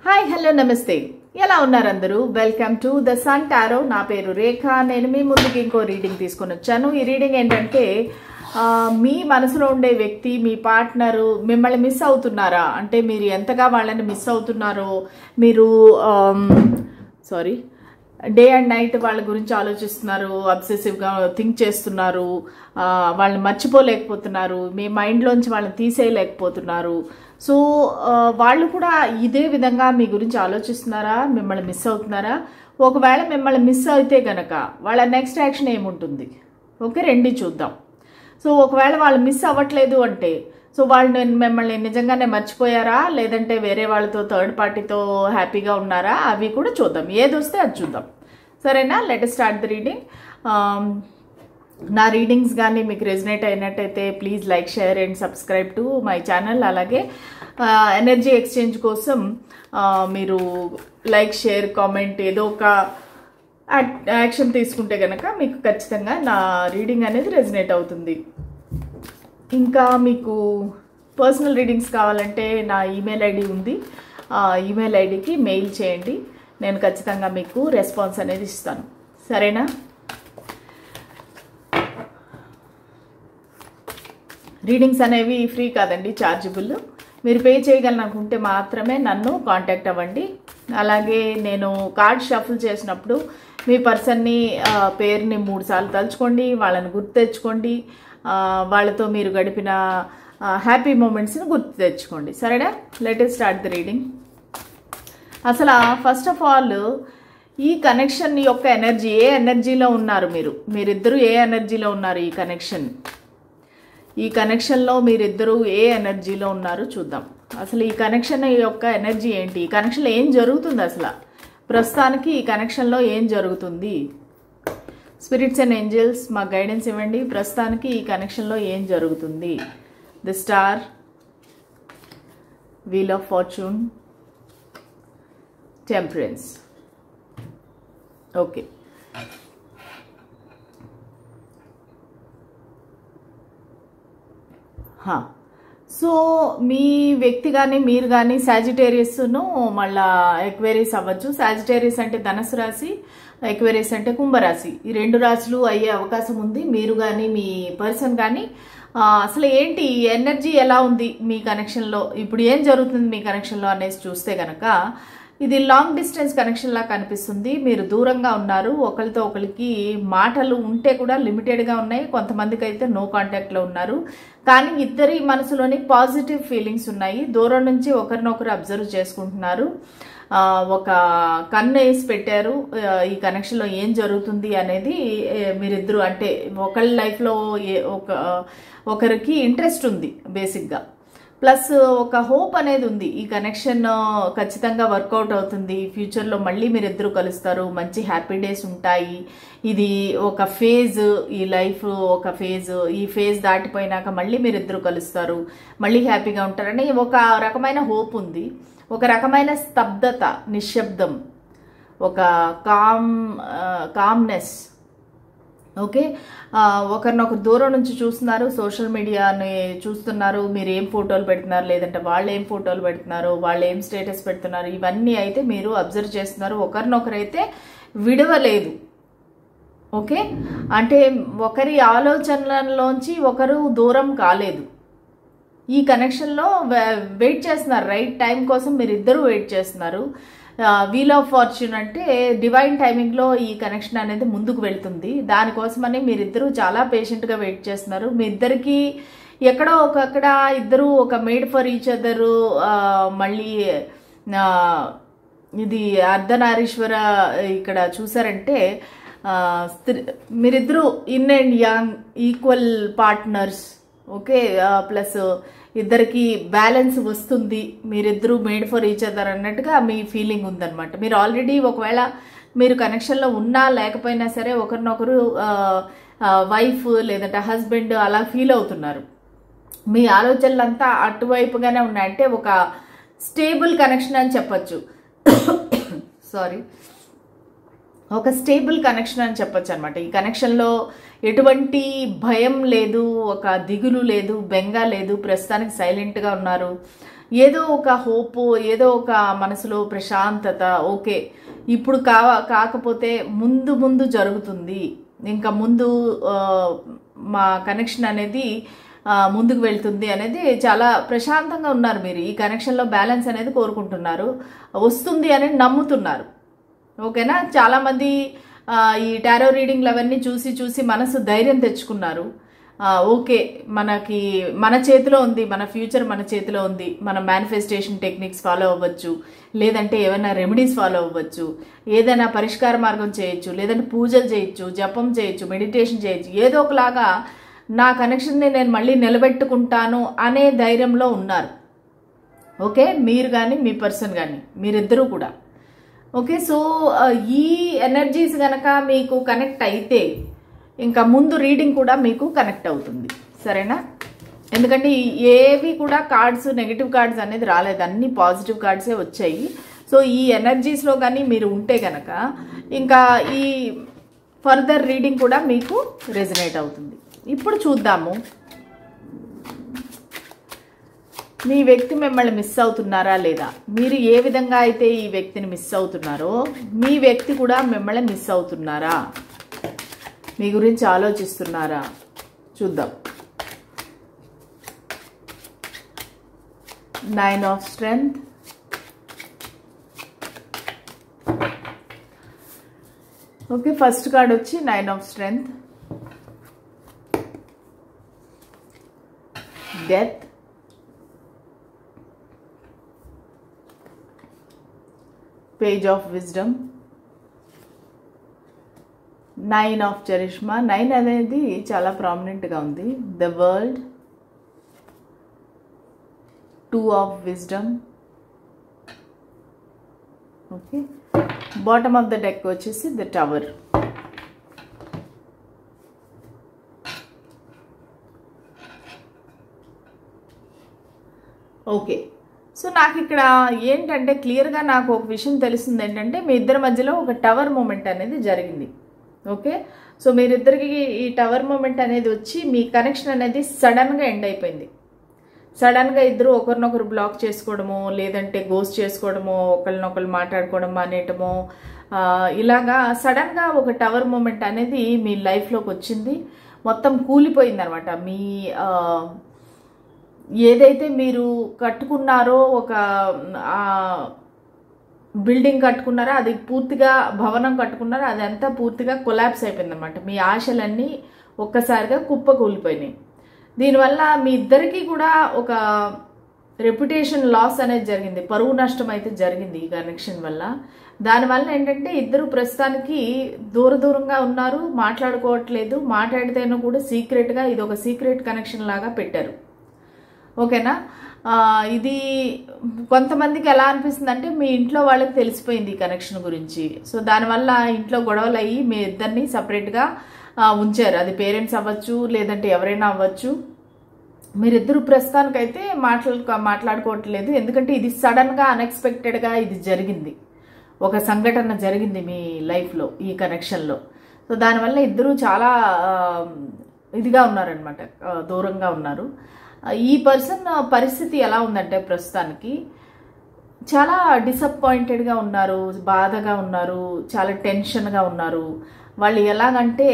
Hi hello నమస్తే ఎలా ఉన్నారు అందరూ welcome to the sun tarot నా పేరు రేఖ నేను మీ ముందుకి ఇంకో రీడింగ్ తీసుకొని వచ్చాను ఈ రీడింగ్ ఏంటంటే మీ మనసులో ఉండే వ్యక్తి మీ పార్ట్నర్ మిమ్మల్ని మిస్ అవుతున్నారా అంటే మీరు ఎంతగా వాళ్ళని మిస్ అవుతున్నారో మీరు డే అండ్ నైట్ వాళ్ళ గురించి ఆలోచిస్తున్నారు అబ్సెసివ్గా థింక్ చేస్తున్నారు వాళ్ళని మర్చిపోలేకపోతున్నారు మీ మైండ్లోంచి వాళ్ళని తీసేయలేకపోతున్నారు సో వాళ్ళు కూడా ఇదే విధంగా మీ గురించి ఆలోచిస్తున్నారా మిమ్మల్ని మిస్ అవుతున్నారా ఒకవేళ మిమ్మల్ని మిస్ అయితే గనక వాళ్ళ నెక్స్ట్ యాక్షన్ ఏముంటుంది ఓకే రెండి చూద్దాం సో ఒకవేళ వాళ్ళు మిస్ అవ్వట్లేదు అంటే సో వాళ్ళు మిమ్మల్ని నిజంగానే మర్చిపోయారా లేదంటే వేరే వాళ్ళతో థర్డ్ పార్టీతో హ్యాపీగా ఉన్నారా అవి కూడా చూద్దాం ఏది వస్తే అది చూద్దాం సరేనా లెట్ స్టార్ట్ ద రీడింగ్ నా రీడింగ్స్ కానీ మీకు రెజనేట్ అయినట్టయితే please like share and subscribe to my channel అలాగే ఎనర్జీ ఎక్స్చేంజ్ కోసం మీరు లైక్ షేర్ కామెంట్ ఏదో ఒక యాక్షన్ తీసుకుంటే కనుక మీకు ఖచ్చితంగా నా రీడింగ్ అనేది రెజనేట్ అవుతుంది ఇంకా మీకు పర్సనల్ రీడింగ్స్ కావాలంటే నా ఈమెయిల్ ఐడి ఉంది ఆ ఈమెయిల్ ఐడికి మెయిల్ చేయండి నేను ఖచ్చితంగా మీకు రెస్పాన్స్ అనేది ఇస్తాను సరేనా రీడింగ్స్ అనేవి ఫ్రీ కాదండి ఛార్జబుల్ మీరు పే చేయగలనుకుంటే మాత్రమే నన్ను కాంటాక్ట్ అవ్వండి అలాగే నేను కార్డ్ షఫుల్ చేసినప్పుడు మీ పర్సన్ని పేరుని 3 సార్లు తలుచుకోండి వాళ్ళని గుర్తు తెచ్చుకోండి వాళ్ళతో మీరు గడిపిన హ్యాపీ మూమెంట్స్ని గుర్తు తెచ్చుకోండి సరేనా let us start the reading అసలు ఫస్ట్ ఆఫ్ ఆల్ ఈ కనెక్షన్ యొక్క ఎనర్జీ ఏ ఎనర్జీలో ఉన్నారు మీరిద్దరూ ఏ ఎనర్జీలో ఉన్నారు ఈ కనెక్షన్లో మీరిద్దరూ ఏ ఎనర్జీలో ఉన్నారు చూద్దాం అసలు ఈ కనెక్షన్ యొక్క ఎనర్జీ ఏంటి ఈ కనెక్షన్లో ఏం జరుగుతుంది అసలు ప్రస్తుతానికి ఈ కనెక్షన్లో ఏం జరుగుతుంది స్పిరిట్స్ అండ్ ఏంజల్స్ మాకు గైడెన్స్ ఇవ్వండి ప్రస్తుతానికి ఈ కనెక్షన్లో ఏం జరుగుతుంది the star wheel of fortune temperance okay so మీ వ్యక్తి కానీ మీరు కానీ సాజిటేరియస్ను మళ్ళా ఎక్వేరియస్ అవ్వచ్చు సాజిటేరియస్ అంటే ధనుసు రాశి ఎక్వేరియస్ అంటే కుంభరాశి ఈ 2 రాశులు అయ్యే అవకాశం ఉంది మీరు కానీ మీ పర్సన్ కానీ అసలు ఏంటి ఎనర్జీ ఎలా ఉంది మీ కనెక్షన్లో ఇప్పుడు ఏం జరుగుతుంది మీ కనెక్షన్లో అనేసి చూస్తే కనుక ఇది లాంగ్ డిస్టెన్స్ కనెక్షన్ లా కనిపిస్తుంది మీరు దూరంగా ఉన్నారు ఒకరితో ఒకరికి మాటలు ఉంటే కూడా లిమిటెడ్గా ఉన్నాయి కొంతమందికి అయితే నో కాంటాక్ట్లో ఉన్నారు కానీ ఇద్దరి మనసులోని పాజిటివ్ ఫీలింగ్స్ ఉన్నాయి దూరం నుంచి ఒకరినొకరు అబ్జర్వ్ చేసుకుంటున్నారు ఒక కన్ను వేసి పెట్టారు ఈ కనెక్షన్లో ఏం జరుగుతుంది అనేది మీరిద్దరు అంటే ఒకరి లైఫ్లో ఒకరికి ఇంట్రెస్ట్ ఉంది బేసిక్గా ప్లస్ ఒక హోప్ అనేది ఉంది ఈ కనెక్షన్ ఖచ్చితంగా వర్కౌట్ అవుతుంది ఫ్యూచర్లో మళ్ళీ మీరిద్దరూ కలుస్తారు మంచి హ్యాపీ డేస్ ఉంటాయి ఇది ఒక ఫేజ్ ఈ లైఫ్ ఒక ఫేజ్ ఈ ఫేజ్ దాటిపోయినాక మళ్ళీ మీరిద్దరూ కలుస్తారు మళ్ళీ హ్యాపీగా ఉంటారని ఒక రకమైన హోప్ ఉంది ఒక రకమైన స్తబ్దత నిశ్శబ్దం ఒక కామ్నెస్ ఓకే ఒకరినొకరు దూరం నుంచి చూస్తున్నారు సోషల్ మీడియాని చూస్తున్నారు మీరు ఏం ఫోటోలు పెడుతున్నారు లేదంటే వాళ్ళు ఏం ఫోటోలు పెడుతున్నారు వాళ్ళు ఏం స్టేటస్ పెడుతున్నారు ఇవన్నీ అయితే మీరు అబ్జర్వ్ చేస్తున్నారు ఒకరినొకరు అయితే విడవలేదు ఓకే అంటే ఒకరి ఆలోచనలలోంచి ఒకరు దూరం కాలేదు ఈ కనెక్షన్లో వెయిట్ చేస్తున్నారు రైట్ టైం కోసం మీరు ఇద్దరు వెయిట్ చేస్తున్నారు వీల్ ఆఫ్ ఫార్చ్యూన్ అంటే డివైన్ టైమింగ్లో ఈ కనెక్షన్ అనేది ముందుకు వెళ్తుంది దానికోసమని మీరిద్దరూ చాలా పేషెంట్గా వెయిట్ చేస్తున్నారు మీ ఇద్దరికి ఎక్కడో ఒకక్కడ ఇద్దరు ఒక మేడ్ ఫర్ ఈచ్ అదర్ మళ్ళీ ఇది అర్ధనారీశ్వర ఇక్కడ చూసారంటే మీరిద్దరూ yin and yang equal partners okay plus ఇద్దరికి బ్యాలెన్స్ వస్తుంది మీరిద్దరూ మేడ్ ఫర్ ఈచ్ అదర్ అన్నట్టుగా మీ ఫీలింగ్ ఉందన్నమాట మీరు ఆల్రెడీ ఒకవేళ మీరు కనెక్షన్లో ఉన్నా లేకపోయినా సరే ఒకరినొకరు వైఫ్ లేదంటే హస్బెండ్ అలా ఫీల్ అవుతున్నారు మీ ఆలోచనలంతా అటువైపుగానే ఉన్నాయి అంటే ఒక స్టేబుల్ కనెక్షన్ అని చెప్పచ్చు ఒక స్టేబుల్ కనెక్షన్ అని చెప్పొచ్చు అనమాట ఈ కనెక్షన్లో ఎటువంటి భయం లేదు ఒక దిగులు లేదు బెంగ లేదు ప్రస్తుతానికి సైలెంట్గా ఉన్నారు ఏదో ఒక హోప్, ఏదో ఒక మనసులో ప్రశాంతత, ఓకే ఇప్పుడు కాకపోతే ముందు ముందు జరుగుతుంది, ఇంకా ముందు మా కనెక్షన్ అనేది ముందుకు వెళ్తుంది అనేది చాలా ప్రశాంతంగా ఉన్నారు మీరు. ఈ కనెక్షన్లో బ్యాలెన్స్ అనేది కోరుకుంటున్నారు, వస్తుంది అని నమ్ముతున్నారు. ఓకేనా? చాలామంది ఈ టారో రీడింగ్లు అవన్నీ చూసి చూసి మనసు ధైర్యం తెచ్చుకున్నారు. ఓకే మనకి మన చేతిలో ఉంది, మన ఫ్యూచర్ మన చేతిలో ఉంది, మనం మేనిఫెస్టేషన్ టెక్నిక్స్ ఫాలో అవ్వచ్చు, లేదంటే ఏమైనా రెమెడీస్ ఫాలో అవ్వచ్చు, ఏదైనా పరిష్కార మార్గం చేయొచ్చు, లేదంటే పూజలు చేయొచ్చు, జపం చేయొచ్చు, మెడిటేషన్ చేయొచ్చు, ఏదో ఒకలాగా నా కనెక్షన్ని నేను మళ్ళీ నిలబెట్టుకుంటాను అనే ధైర్యంలో ఉన్నారు. ఓకే, మీరు కానీ మీ పర్సన్ కానీ మీరిద్దరూ కూడా. ఓకే, సో ఈ ఎనర్జీస్ కనుక మీకు కనెక్ట్ అయితే ఇంకా ముందు రీడింగ్ కూడా మీకు కనెక్ట్ అవుతుంది. సరేనా? ఎందుకంటే ఏవి కూడా కార్డ్స్ నెగిటివ్ కార్డ్స్ అనేది రాలేదు, అన్ని పాజిటివ్ కార్డ్సే వచ్చాయి. సో ఈ ఎనర్జీస్లో కానీ మీరు ఉంటే కనుక ఇంకా ఈ ఫర్దర్ రీడింగ్ కూడా మీకు రెజనేట్ అవుతుంది. ఇప్పుడు చూద్దాము మీ వ్యక్తి మిమ్మల్ని మిస్ అవుతున్నారా లేదా. మీరు ఏ విధంగా అయితే ఈ వ్యక్తిని మిస్ అవుతున్నారో మీ వ్యక్తి కూడా మిమ్మల్ని మిస్ అవుతున్నారా, మీ గురించి ఆలోచిస్తున్నారా చూద్దాం. 9 of strength, okay first card వచ్చి 9 of strength, death, page of wisdom, 9 of charisma. 9 అనేది చాలా ప్రామినెంట్గా ఉంది. The world, 2 of wisdom. Okay, bottom of the deck వచ్చేసి ద టవర్. ఓకే, సో నాకు ఇక్కడ ఏంటంటే క్లియర్గా నాకు ఒక విషయం తెలుస్తుంది ఏంటంటే మీ ఇద్దరి మధ్యలో ఒక టవర్ మూమెంట్ అనేది జరిగింది. ఓకే, సో మీరిద్దరికి ఈ టవర్ మూమెంట్ అనేది వచ్చి మీ కనెక్షన్ అనేది సడన్గా ఎండ్ అయిపోయింది. సడన్గా ఇద్దరు ఒకరినొకరు బ్లాక్ చేసుకోవడమో, లేదంటే గోస్ట్ చేసుకోవడమో, ఒకరినొకరు మాట్లాడుకోవడం అనేటమో, ఇలాగా సడన్గా ఒక టవర్ మూమెంట్ అనేది మీ లైఫ్లోకి వచ్చింది. మొత్తం కూలిపోయింది అనమాట. మీ ఏదైతే మీరు కట్టుకున్నారో, ఒక బిల్డింగ్ కట్టుకున్నారో, అది పూర్తిగా భవనం కట్టుకున్నారో అదంతా పూర్తిగా కొలాప్స్ అయిపోయింది అనమాట. మీ ఆశలన్నీ ఒక్కసారిగా కుప్ప కూలిపోయినాయి. దీనివల్ల మీ ఇద్దరికి కూడా ఒక రెప్యుటేషన్ లాస్ అనేది జరిగింది, పరువు నష్టం అయితే జరిగింది ఈ కనెక్షన్ వల్ల. దానివల్ల ఏంటంటే ఇద్దరు ప్రస్తుతానికి దూరంగా ఉన్నారు, మాట్లాడుకోవట్లేదు. మాట్లాడితేనూ కూడా సీక్రెట్గా ఇది ఒక సీక్రెట్ కనెక్షన్ లాగా పెట్టారు. ఓకేనా? ఇది కొంతమందికి ఎలా అనిపిస్తుంది అంటే మీ ఇంట్లో వాళ్ళకి తెలిసిపోయింది ఈ కనెక్షన్ గురించి. సో దానివల్ల ఇంట్లో గొడవలు అయ్యి మీ ఇద్దరిని సపరేట్గా ఉంచారు. అది పేరెంట్స్ అవ్వచ్చు, లేదంటే ఎవరైనా అవ్వచ్చు. మీరిద్దరు ప్రస్తుతానికైతే మాట్లాడుకోవట్లేదు. ఎందుకంటే ఇది సడన్గా అన్ఎక్స్పెక్టెడ్గా ఇది జరిగింది, ఒక సంఘటన జరిగింది మీ లైఫ్లో ఈ కనెక్షన్లో. సో దానివల్ల ఇద్దరు చాలా ఇదిగా ఉన్నారనమాట, దూరంగా ఉన్నారు. ఈ పర్సన్ పరిస్థితి ఎలా ఉందంటే ప్రస్తుతానికి చాలా డిసప్పాయింటెడ్గా ఉన్నారు, బాధగా ఉన్నారు, చాలా టెన్షన్గా ఉన్నారు. వాళ్ళు ఎలాగంటే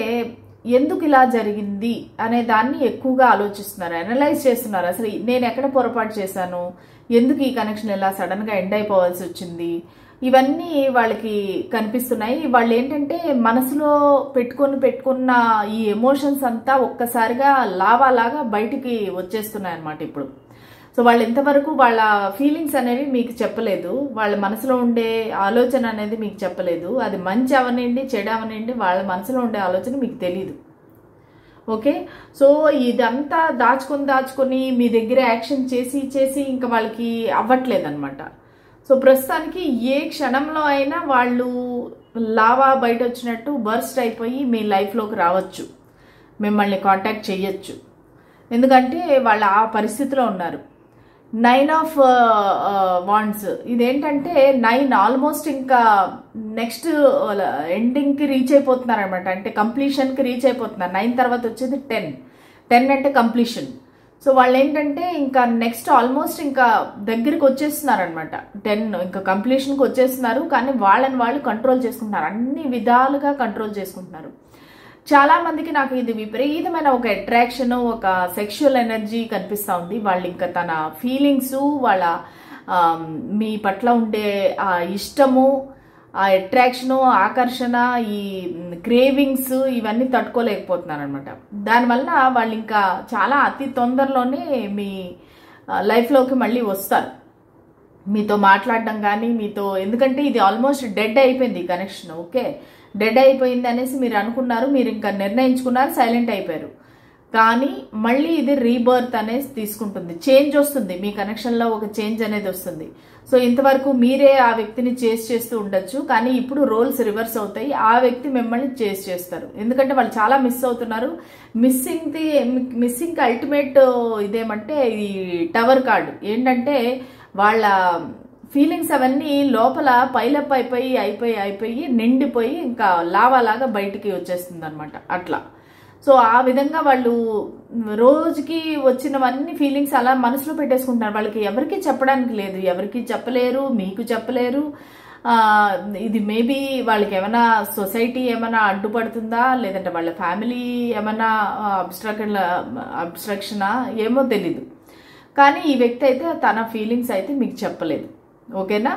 ఎందుకు ఇలా జరిగింది అనే దాన్ని ఎక్కువగా ఆలోచిస్తున్నారు, అనలైజ్ చేస్తున్నారు. అసలు నేను ఎక్కడ పొరపాటు చేశాను, ఎందుకు ఈ కనెక్షన్ ఇలా సడన్గా ఎండ్ అయిపోవాల్సి వచ్చింది, ఇవన్నీ వాళ్ళకి కనిపిస్తున్నాయి. వాళ్ళు ఏంటంటే మనసులో పెట్టుకున్న ఈ ఎమోషన్స్ అంతా ఒక్కసారిగా లావాలాగా బయటికి వచ్చేస్తున్నాయి అన్నమాట ఇప్పుడు. సో వాళ్ళు ఇంతవరకు వాళ్ళ ఫీలింగ్స్ అనేవి మీకు చెప్పలేదు, వాళ్ళ మనసులో ఉండే ఆలోచన అనేది మీకు చెప్పలేదు. అది మంచి అవనండి చెడు అవనండి, వాళ్ళ మనసులో ఉండే ఆలోచన మీకు తెలీదు. ఓకే, సో ఇదంతా దాచుకొని మీ దగ్గర యాక్షన్ చేసి ఇంకా వాళ్ళకి అవ్వట్లేదు అనమాట. సో ప్రస్తుతానికి ఏ క్షణంలో అయినా వాళ్ళు లావా బయట వచ్చినట్టు బర్స్ట్ అయిపోయి మీ లైఫ్లోకి రావచ్చు, మిమ్మల్ని కాంటాక్ట్ చేయొచ్చు. ఎందుకంటే వాళ్ళు ఆ పరిస్థితిలో ఉన్నారు. 9 ఆఫ్ వాండ్స్ ఇదేంటంటే 9 ఆల్మోస్ట్ ఇంకా నెక్స్ట్ ఎండింగ్కి రీచ్ అయిపోతున్నారు అనమాట, అంటే కంప్లీషన్కి రీచ్ అయిపోతున్నారు. 9 తర్వాత వచ్చేది 10 అంటే కంప్లీషన్. సో వాళ్ళు ఏంటంటే ఇంకా నెక్స్ట్ ఆల్మోస్ట్ ఇంకా దగ్గరికి వచ్చేస్తున్నారు అనమాట. 10 ఇంకా కంప్లీషన్కి వచ్చేస్తున్నారు. కానీ వాళ్ళని వాళ్ళు కంట్రోల్ చేసుకుంటున్నారు, అన్ని విధాలుగా కంట్రోల్ చేసుకుంటున్నారు. చాలా మందికి నాకు ఇది విపరీతమైన ఒక అట్రాక్షన్, ఒక సెక్షువల్ ఎనర్జీ కనిపిస్తూ ఉంది. వాళ్ళు ఇంకా తన ఫీలింగ్స్, వాళ్ళ మీ పట్ల ఉండే ఆ ఇష్టము, ఆ అట్రాక్షను, ఆకర్షణ, ఈ క్రేవింగ్స్ ఇవన్నీ తట్టుకోలేకపోతున్నారు అనమాట. దానివల్ల వాళ్ళు ఇంకా చాలా అతి తొందరలోనే మీ లైఫ్లోకి మళ్ళీ వస్తారు, మీతో మాట్లాడడం కానీ మీతో. ఎందుకంటే ఇది ఆల్మోస్ట్ డెడ్ అయిపోయింది కనెక్షన్. ఓకే, డెడ్ అయిపోయింది అనేసి మీరు అనుకున్నారు, మీరు ఇంకా నిర్ణయించుకున్నారు, సైలెంట్ అయిపోయారు. కానీ మళ్ళీ ఇది రీబర్త్ అనేది తీసుకుంటుంది, చేంజ్ వస్తుంది, మీ కనెక్షన్లో ఒక చేంజ్ అనేది వస్తుంది. సో ఇంతవరకు మీరే ఆ వ్యక్తిని చేస్ చేస్తూ ఉండొచ్చు, కానీ ఇప్పుడు రోల్స్ రివర్స్ అవుతాయి. ఆ వ్యక్తి మిమ్మల్ని చేస్ చేస్తారు, ఎందుకంటే వాళ్ళు చాలా మిస్ అవుతున్నారు. మిస్సింగ్ అల్టిమేట్ ఇదేమంటే ఈ టవర్ కార్డు ఏంటంటే వాళ్ళ ఫీలింగ్స్ అవన్నీ లోపల పైలప్ అయిపోయి నిండిపోయి ఇంకా లావాలాగా బయటికి వచ్చేస్తుంది అనమాట అట్లా. సో ఆ విధంగా వాళ్ళు రోజుకి వచ్చినవన్నీ ఫీలింగ్స్ అలా మనసులో పెట్టేసుకుంటున్నారు. వాళ్ళకి ఎవరికి చెప్పడానికి లేదు, ఎవరికి చెప్పలేరు, మీకు చెప్పలేరు. ఇది మేబీ వాళ్ళకి ఏమైనా సొసైటీ ఏమైనా అడ్డుపడుతుందా, లేదంటే వాళ్ళ ఫ్యామిలీ ఏమైనా అబ్స్ట్రక్షనా ఏమో తెలీదు. కానీ ఈ వ్యక్తి అయితే తన ఫీలింగ్స్ అయితే మీకు చెప్పలేదు. ఓకేనా,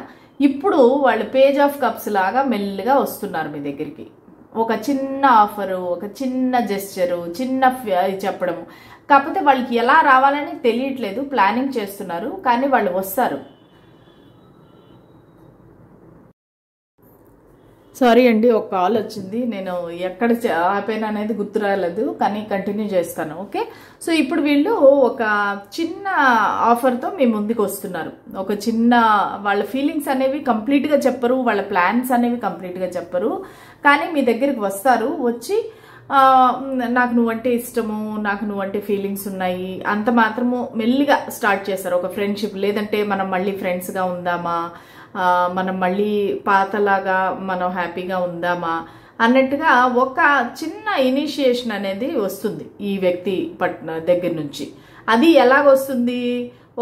ఇప్పుడు వాళ్ళు పేజ్ ఆఫ్ కప్స్ లాగా మెల్లిగా వస్తున్నారు మీ దగ్గరికి. ఒక చిన్న ఆఫరు, ఒక చిన్న జెస్చరు, చిన్న చెప్పడము. కాకపోతే వాళ్ళకి ఎలా రావాలని తెలియట్లేదు, ప్లానింగ్ చేస్తున్నారు, కానీ వాళ్ళు వస్తారు. సారీ అండి, ఒక కాల్ వచ్చింది, నేను ఎక్కడ ఆపేనా అనేది గుర్తు రాలేదు, కానీ కంటిన్యూ చేస్తాను. ఓకే, సో ఇప్పుడు వీళ్ళు ఒక చిన్న ఆఫర్తో మీ ముందుకు వస్తున్నారు. ఒక చిన్న వాళ్ళ ఫీలింగ్స్ అనేవి కంప్లీట్గా చెప్పరు, వాళ్ళ ప్లాన్స్ అనేవి కంప్లీట్గా చెప్పరు, కానీ మీ దగ్గరికి వస్తారు. వచ్చి నాకు నువ్వంటే ఇష్టము, నాకు నువ్వంటే ఫీలింగ్స్ ఉన్నాయి, అంత మాత్రము మెల్లిగా స్టార్ట్ చేస్తారు. ఒక ఫ్రెండ్షిప్, లేదంటే మనం మళ్ళీ ఫ్రెండ్స్గా ఉందామా, మనం మళ్ళీ పాతలాగా మనం హ్యాపీగా ఉందామా అన్నట్టుగా ఒక చిన్న ఇనిషియేషన్ అనేది వస్తుంది ఈ వ్యక్తి దగ్గర నుంచి. అది ఎలాగొస్తుంది,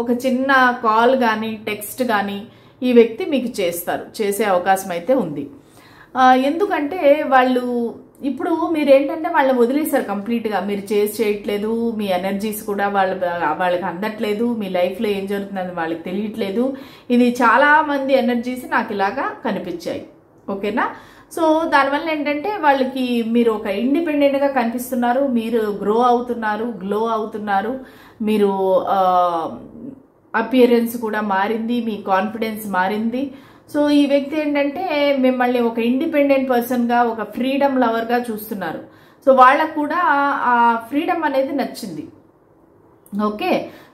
ఒక చిన్న కాల్ కానీ టెక్స్ట్ కానీ ఈ వ్యక్తి మీకు చేసే అవకాశం అయితే ఉంది. ఎందుకంటే వాళ్ళు ఇప్పుడు మీరేంటంటే వాళ్ళని వదిలేశారు కంప్లీట్గా, మీరు చేయట్లేదు, మీ ఎనర్జీస్ కూడా వాళ్ళకి అందట్లేదు, మీ లైఫ్లో ఏం జరుగుతుందని వాళ్ళకి తెలియట్లేదు. ఇది చాలా మంది ఎనర్జీస్ నాకు ఇలాగా కనిపించాయి. ఓకేనా, సో దానివల్ల ఏంటంటే వాళ్ళకి మీరు ఒక ఇండిపెండెంట్గా కనిపిస్తున్నారు, మీరు గ్రో అవుతున్నారు, మీరు అపియరెన్స్ కూడా మారింది, మీ కాన్ఫిడెన్స్ మారింది. సో ఈ వ్యక్తి ఏంటంటే మిమ్మల్ని ఒక ఇండిపెండెంట్ పర్సన్గా, ఒక ఫ్రీడమ్ లవర్గా చూస్తున్నారు. సో వాళ్ళకు కూడా ఆ ఫ్రీడమ్ అనేది నచ్చింది. ఓకే,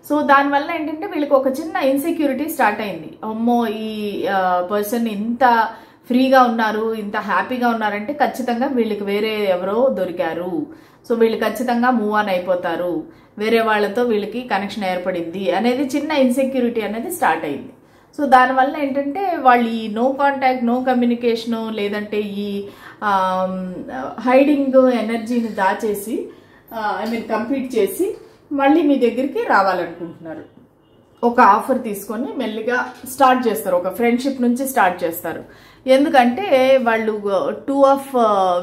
సో దానివల్ల ఏంటంటే వీళ్ళకి ఒక చిన్న ఇన్సెక్యూరిటీ స్టార్ట్ అయింది. అమ్మో, ఈ పర్సన్ ఇంత ఫ్రీగా ఉన్నారు, ఇంత హ్యాపీగా ఉన్నారంటే ఖచ్చితంగా వీళ్ళకి వేరే ఎవరో దొరికారు, సో వీళ్ళు ఖచ్చితంగా మూవ్ ఆన్ అయిపోతారు, వేరే వాళ్ళతో వీళ్ళకి కనెక్షన్ ఏర్పడింది అనేది చిన్న ఇన్సెక్యూరిటీ అనేది స్టార్ట్ అయింది. సో దానివల్ల ఏంటంటే వాళ్ళు ఈ నో కాంటాక్ట్, నో కమ్యూనికేషను, లేదంటే ఈ హైడింగ్ ఎనర్జీని దాచేసి కంప్లీట్ చేసి మళ్ళీ మీ దగ్గరికి రావాలనుకుంటున్నారు. ఒక ఆఫర్ తీసుకొని మెల్లిగా స్టార్ట్ చేస్తారు, ఒక ఫ్రెండ్షిప్ నుంచి స్టార్ట్ చేస్తారు. ఎందుకంటే వాళ్ళు 2 of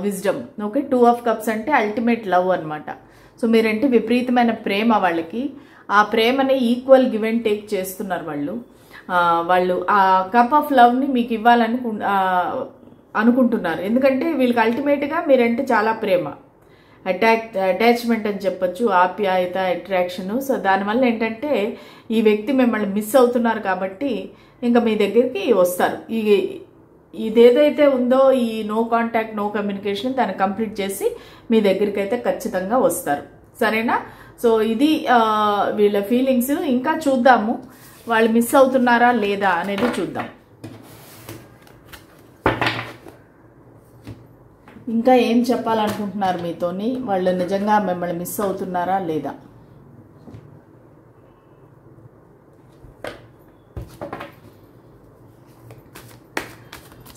wisdom. Okay, 2 of cups అంటే అల్టిమేట్ లవ్ అనమాట. సో మీరంటే విపరీతమైన ప్రేమ వాళ్ళకి, ఆ ప్రేమని ఈక్వల్ గివ్ అండ్ టేక్ చేస్తున్నారు వాళ్ళు ఆ కప్ ఆఫ్ లవ్ని మీకు ఇవ్వాలని అనుకుంటున్నారు. ఎందుకంటే వీళ్ళకి అల్టిమేట్గా మీరంటే చాలా ప్రేమ, అటాచ్మెంట్ అని చెప్పొచ్చు, ఆప్యాయత, అట్రాక్షన్. సో దానివల్ల ఏంటంటే ఈ వ్యక్తి మిమ్మల్ని మిస్ అవుతున్నారు కాబట్టి ఇంకా మీ దగ్గరికి వస్తారు. ఇదేదైతే ఉందో ఈ నో కాంటాక్ట్, నో కమ్యూనికేషన్ దాన్ని కంప్లీట్ చేసి మీ దగ్గరికి అయితే ఖచ్చితంగా వస్తారు. సరేనా, సో ఇది వీళ్ళ ఫీలింగ్స్. ఇంకా చూద్దాము వాళ్ళు మిస్ అవుతున్నారా లేదా అనేది చూద్దాం. ఇంకా ఏం చెప్పాలనుకుంటున్నారు మీతోని, వాళ్ళు నిజంగా మిమ్మల్ని మిస్ అవుతున్నారా లేదా.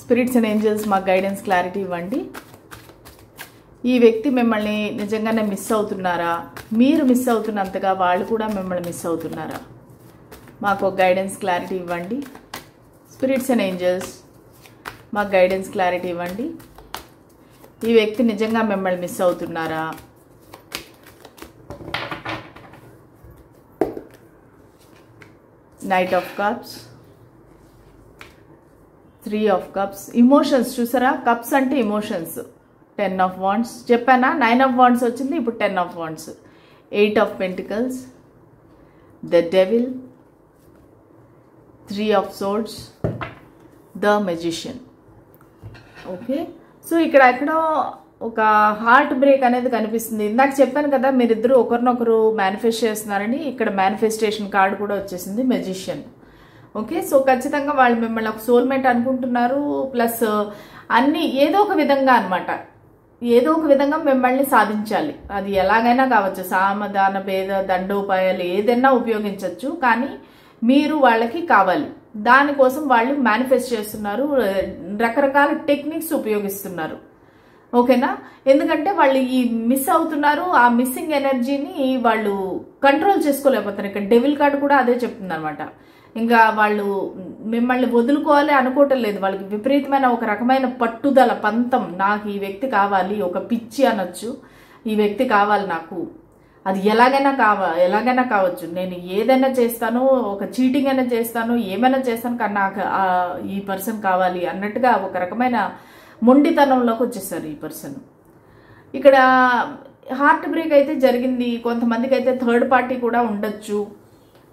స్పిరిట్స్ అండ్ ఏంజల్స్ మాకు గైడెన్స్, క్లారిటీ ఇవ్వండి. ఈ వ్యక్తి మిమ్మల్ని నిజంగానే మిస్ అవుతున్నారా, మీరు మిస్ అవుతున్నంతగా వాళ్ళు కూడా మిమ్మల్ని మిస్ అవుతున్నారా? మాకు ఒక గైడెన్స్ క్లారిటీ ఇవ్వండి. స్పిరిట్స్ అండ్ ఏంజల్స్ మాకు గైడెన్స్ క్లారిటీ ఇవ్వండి. ఈ వ్యక్తి నిజంగా మిమ్మల్ని మిస్ అవుతున్నారా? Knight of cups, 3 of cups. Emotions చూసారా? కప్స్ అంటే ఇమోషన్స్. 10 ఆఫ్ వాండ్స్ చెప్పానా? 9 ఆఫ్ వాండ్స్ వచ్చింది, ఇప్పుడు 10 of wands. 8 of pentacles, the devil, 3 of swords, the magician. Okay, so ఇక్కడ ఎక్కడో ఒక హార్ట్ బ్రేక్ అనేది కనిపిస్తుంది. ఇందాక చెప్పాను కదా మీరిద్దరు ఒకరినొకరు మేనిఫెస్ట్ చేస్తున్నారని. ఇక్కడ మేనిఫెస్టేషన్ కార్డు కూడా వచ్చేసింది, మెజిషియన్. ఓకే, సో ఖచ్చితంగా వాళ్ళు మిమ్మల్ని ఒక సోల్మేట్ అనుకుంటున్నారు. ప్లస్ అన్ని ఏదో ఒక విధంగా అనమాట, ఏదో ఒక విధంగా మిమ్మల్ని సాధించాలి. అది ఎలాగైనా కావచ్చు, సామధాన భేద దండోపాయాలు ఏదైనా ఉపయోగించవచ్చు, కానీ మీరు వాళ్ళకి కావాలి. దానికోసం వాళ్ళు మేనిఫెస్ట్ చేస్తున్నారు, రకరకాల టెక్నిక్స్ ఉపయోగిస్తున్నారు. ఓకేనా? ఎందుకంటే వాళ్ళు ఈ మిస్ అవుతున్నారు, ఆ మిస్సింగ్ ఎనర్జీని వాళ్ళు కంట్రోల్ చేసుకోలేకపోతున్నారు. ఇక్కడ డెవిల్ కార్డు కూడా అదే చెప్తుంది అనమాట. ఇంకా వాళ్ళు మిమ్మల్ని వదులుకోవాలి అనుకోవటం లేదు. వాళ్ళకి విపరీతమైన ఒక రకమైన పట్టుదల, పంతం. నాకు ఈ వ్యక్తి కావాలి, ఒక పిచ్చి అనొచ్చు. ఈ వ్యక్తి కావాలి నాకు, అది ఎలాగైనా కావచ్చు. నేను ఏదైనా చేస్తాను, ఒక చీటింగ్ అయినా చేస్తాను, ఏమైనా చేస్తాను, కానీ నాకు ఈ పర్సన్ కావాలి అన్నట్టుగా ఒక రకమైన మొండితనంలోకి వచ్చేసారు ఈ పర్సన్. ఇక్కడ హార్ట్ బ్రేక్ అయితే జరిగింది. కొంతమందికి అయితే థర్డ్ పార్టీ కూడా ఉండొచ్చు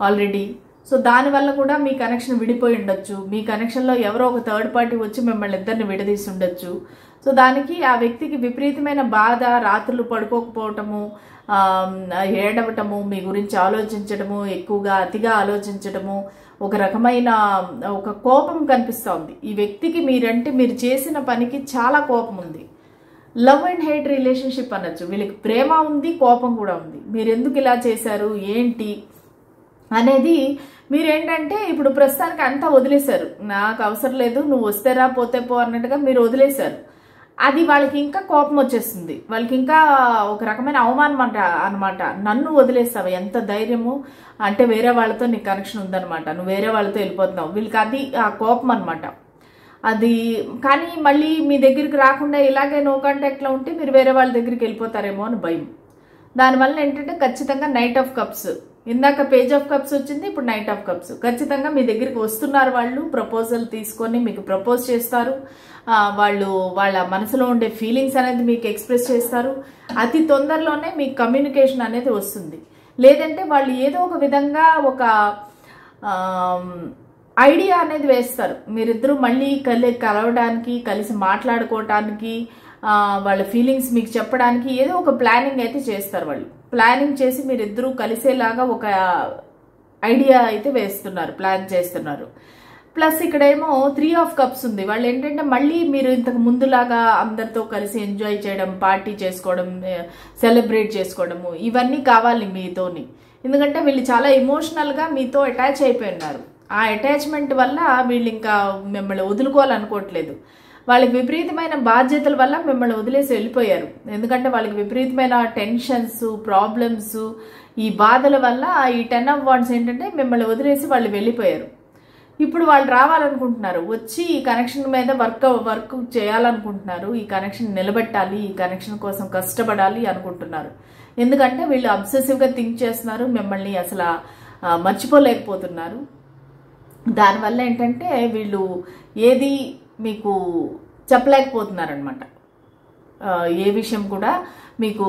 ఆల్రెడీ. సో దానివల్ల కూడా మీ కనెక్షన్ విడిపోయి ఉండొచ్చు. మీ కనెక్షన్లో ఎవరో ఒక థర్డ్ పార్టీ వచ్చి మిమ్మల్ని ఇద్దరిని విడదీసి ఉండొచ్చు. సో దానికి ఆ వ్యక్తికి విపరీతమైన బాధ, రాత్రులు పడుకోకపోవటము, ఏడవటము, మీ గురించి ఆలోచించడము, ఎక్కువగా అతిగా ఆలోచించడము, ఒక రకమైన ఒక కోపం కనిపిస్తోంది. ఈ వ్యక్తికి మీరంటే, మీరు చేసిన పనికి చాలా కోపం ఉంది. లవ్ అండ్ హేట్ రిలేషన్షిప్ అనొచ్చు. వీళ్ళకి ప్రేమ ఉంది, కోపం కూడా ఉంది. మీరు ఎందుకు ఇలా చేశారు, ఏంటి అనేది మీరేంటంటే ఇప్పుడు ప్రస్తుతానికి అంతా వదిలేశారు. నాకు అవసరం లేదు, నువ్వు వస్తేరా పోతే పో అన్నట్టుగా మీరు వదిలేశారు. అది వాళ్ళకి ఇంకా కోపం వచ్చేస్తుంది. వాళ్ళకి ఇంకా ఒక రకమైన అవమానం అనమాట. నన్ను వదిలేస్తావు, ఎంత ధైర్యము, అంటే వేరే వాళ్ళతో నీకు కనెక్షన్ ఉందనమాట, నువ్వు వేరే వాళ్ళతో వెళ్ళిపోతున్నావు. వీళ్ళకి అది ఆ కోపం అనమాట. అది కానీ మళ్ళీ మీ దగ్గరికి రాకుండా ఇలాగే నో కాంటాక్ట్లో ఉంటే మీరు వేరే వాళ్ళ దగ్గరికి వెళ్ళిపోతారేమో అని భయం. దానివల్ల ఏంటంటే ఖచ్చితంగా నైట్ ఆఫ్ కప్స్, ఇందాక పేజ్ ఆఫ్ కప్స్ వచ్చింది, ఇప్పుడు నైట్ ఆఫ్ కప్స్. ఖచ్చితంగా మీ దగ్గరికి వస్తున్నారు వాళ్ళు, ప్రపోజల్ తీసుకొని మీకు ప్రపోజ్ చేస్తారు. వాళ్ళు వాళ్ళ మనసులో ఉండే ఫీలింగ్స్ అనేది మీకు ఎక్స్ప్రెస్ చేస్తారు. అతి తొందరలోనే మీకు కమ్యూనికేషన్ అనేది వస్తుంది. లేదంటే వాళ్ళు ఏదో ఒక విధంగా ఒక ఐడియా అనేది వేస్తారు. మీరిద్దరూ మళ్ళీ కలవడానికి, కలిసి మాట్లాడుకోవటానికి, వాళ్ళ ఫీలింగ్స్ మీకు చెప్పడానికి ఏదో ఒక ప్లానింగ్ అయితే చేస్తారు. వాళ్ళు ప్లానింగ్ చేసి మీరిద్దరూ కలిసేలాగా ఒక ఐడియా అయితే వేస్తున్నారు, ప్లాన్ చేస్తున్నారు. ప్లస్ ఇక్కడేమో 3 ఆఫ్ కప్స్ ఉంది. వాళ్ళు ఏంటంటే మళ్ళీ మీరు ఇంతకు ముందులాగా అందరితో కలిసి ఎంజాయ్ చేయడం, పార్టీ చేసుకోవడం, సెలబ్రేట్ చేసుకోవడము, ఇవన్నీ కావాలి మీతోని. ఎందుకంటే వీళ్ళు చాలా ఎమోషనల్గా మీతో అటాచ్ అయిపోయి ఉన్నారు. ఆ అటాచ్మెంట్ వల్ల వీళ్ళు ఇంకా మిమ్మల్ని వదులుకోవాలనుకోవట్లేదు. వాళ్ళకి విపరీతమైన బాధ్యతల వల్ల మిమ్మల్ని వదిలేసి వెళ్ళిపోయారు. ఎందుకంటే వాళ్ళకి విపరీతమైన టెన్షన్స్, ప్రాబ్లమ్స్, ఈ బాధల వల్ల ఈ 10 ఆఫ్ వాండ్స్ ఏంటంటే మిమ్మల్ని వదిలేసి వాళ్ళు వెళ్ళిపోయారు. ఇప్పుడు వాళ్ళు రావాలనుకుంటున్నారు, వచ్చి ఈ కనెక్షన్ మీద వర్క్ చేయాలనుకుంటున్నారు. ఈ కనెక్షన్ నిలబెట్టాలి, ఈ కనెక్షన్ కోసం కష్టపడాలి అనుకుంటున్నారు. ఎందుకంటే వీళ్ళు అబ్సెసివ్గా థింక్ చేస్తున్నారు, మిమ్మల్ని అసలు మర్చిపోలేకపోతున్నారు. దానివల్ల ఏంటంటే వీళ్ళు ఏది మీకు చెప్పలేకపోతున్నారనమాట. ఏ విషయం కూడా మీకు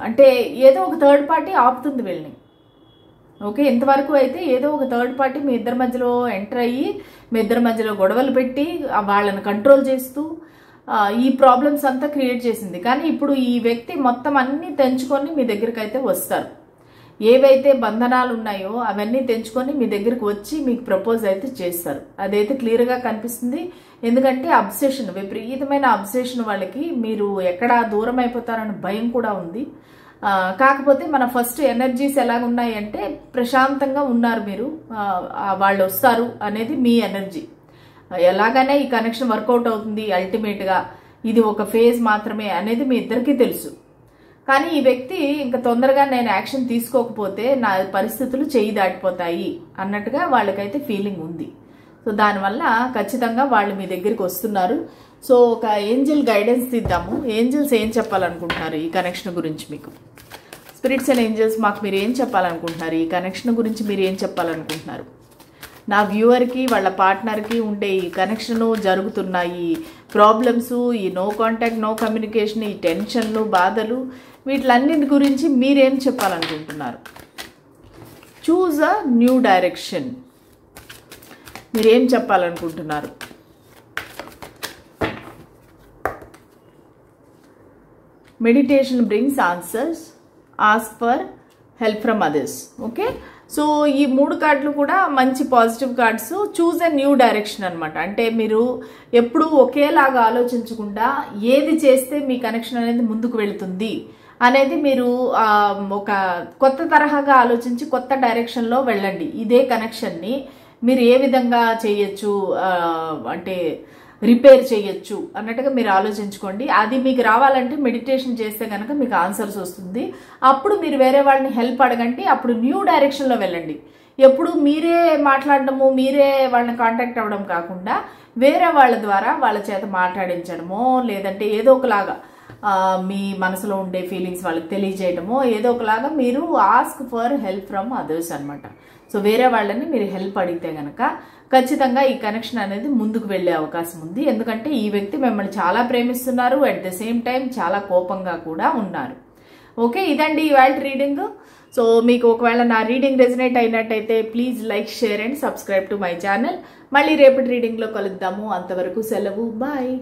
అంటే ఏదో ఒక థర్డ్ పార్టీ ఆపుతుంది వీళ్ళని. ఓకే, ఇంతవరకు అయితే ఏదో ఒక థర్డ్ పార్టీ మీ ఇద్దరి మధ్యలో ఎంటర్ అయ్యి మీ ఇద్దరి మధ్యలో గొడవలు పెట్టి వాళ్ళని కంట్రోల్ చేస్తూ ఈ ప్రాబ్లమ్స్ అంతా క్రియేట్ చేసింది. కానీ ఇప్పుడు ఈ వ్యక్తి మొత్తం అన్ని తెంచుకొని మీ దగ్గరికి అయితే వస్తారు. ఏవైతే బంధనాలు ఉన్నాయో అవన్నీ తెంచుకొని మీ దగ్గరికి వచ్చి మీకు ప్రపోజ్ అయితే చేస్తారు. అదైతే క్లియర్గా కనిపిస్తుంది. ఎందుకంటే అబ్సెషన్, విపరీతమైన అబ్సెషన్ వాళ్ళకి. మీరు ఎక్కడ దూరం అయిపోతారని భయం కూడా ఉంది. కాకపోతే మన ఫస్ట్ ఎనర్జీస్ ఎలాగున్నాయి అంటే ప్రశాంతంగా ఉన్నారు మీరు, వాళ్ళు వస్తారు అనేది మీ ఎనర్జీ. ఎలాగైనా ఈ కనెక్షన్ వర్కౌట్ అవుతుంది, అల్టిమేట్గా ఇది ఒక ఫేజ్ మాత్రమే అనేది మీ ఇద్దరికీ తెలుసు. కానీ ఈ వ్యక్తి ఇంకా తొందరగా నేను యాక్షన్ తీసుకోకపోతే నా పరిస్థితులు చేయి దాటిపోతాయి అన్నట్టుగా వాళ్ళకైతే ఫీలింగ్ ఉంది. సో దానివల్ల ఖచ్చితంగా వాళ్ళు మీ దగ్గరికి వస్తున్నారు. సో ఒక ఏంజల్ గైడెన్స్ తీద్దాము. ఏంజల్స్ ఏం చెప్పాలనుకుంటున్నారు ఈ కనెక్షన్ గురించి మీకు? స్పిరిట్స్ అండ్ ఏంజల్స్ మాకు మీరు ఏం చెప్పాలనుకుంటున్నారు? ఈ కనెక్షన్ గురించి మీరు ఏం చెప్పాలనుకుంటున్నారు? నా వ్యూవర్కి వాళ్ళ పార్ట్నర్కి ఉండే ఈ కనెక్షను జరుగుతున్న ఈ ప్రాబ్లమ్స్, ఈ నో కాంటాక్ట్, నో కమ్యూనికేషన్, ఈ టెన్షన్లు, బాధలు, వీటిలన్నిటి గురించి మీరేం చెప్పాలనుకుంటున్నారు? Choose a new direction. మీరేం చెప్పాలనుకుంటున్నారు? Meditation brings answers, ask for help from others. Okay, so ఈ 3 కార్డులు కూడా మంచి positive cards. Choose a new direction అనమాట. అంటే మీరు ఎప్పుడూ ఒకేలాగా ఆలోచించకుండా ఏది చేస్తే మీ కనెక్షన్ అనేది ముందుకు వెళుతుంది అనేది మీరు ఒక కొత్త తరహాగా ఆలోచించి కొత్త డైరెక్షన్లో వెళ్ళండి. ఇదే కనెక్షన్ని మీరు ఏ విధంగా చేయొచ్చు, అంటే రిపేర్ చేయొచ్చు అన్నట్టుగా మీరు ఆలోచించుకోండి. అది మీకు రావాలంటే మెడిటేషన్ చేస్తే కనుక మీకు ఆన్సర్స్ వస్తుంది. అప్పుడు మీరు వేరే వాళ్ళని హెల్ప్ అడగండి. అప్పుడు న్యూ డైరెక్షన్లో వెళ్ళండి. ఎప్పుడు మీరే మాట్లాడడము, మీరే వాళ్ళని కాంటాక్ట్ అవ్వడం కాకుండా వేరే వాళ్ళ ద్వారా వాళ్ళ చేత మాట్లాడించడమో, లేదంటే ఏదో ఒకలాగా మీ మనసులో ఉండే ఫీలింగ్స్ వాళ్ళకి తెలియజేయడమో, ఏదో ఒకలాగా మీరు ask for help from others అనమాట. సో వేరే వాళ్ళని మీరు హెల్ప్ అడిగితే కనుక ఖచ్చితంగా ఈ కనెక్షన్ అనేది ముందుకు వెళ్లే అవకాశం ఉంది. ఎందుకంటే ఈ వ్యక్తి మిమ్మల్ని చాలా ప్రేమిస్తున్నారు, అట్ ద సేమ్ టైం చాలా కోపంగా కూడా ఉన్నారు. ఓకే, ఇదండి ఇవాళ రీడింగ్. సో మీకు ఒకవేళ నా రీడింగ్ రెజనేట్ అయినట్టయితే please like, share and subscribe to my channel. మళ్ళీ రేపటి రీడింగ్లో కలుద్దాము. అంతవరకు సెలవు, బాయ్.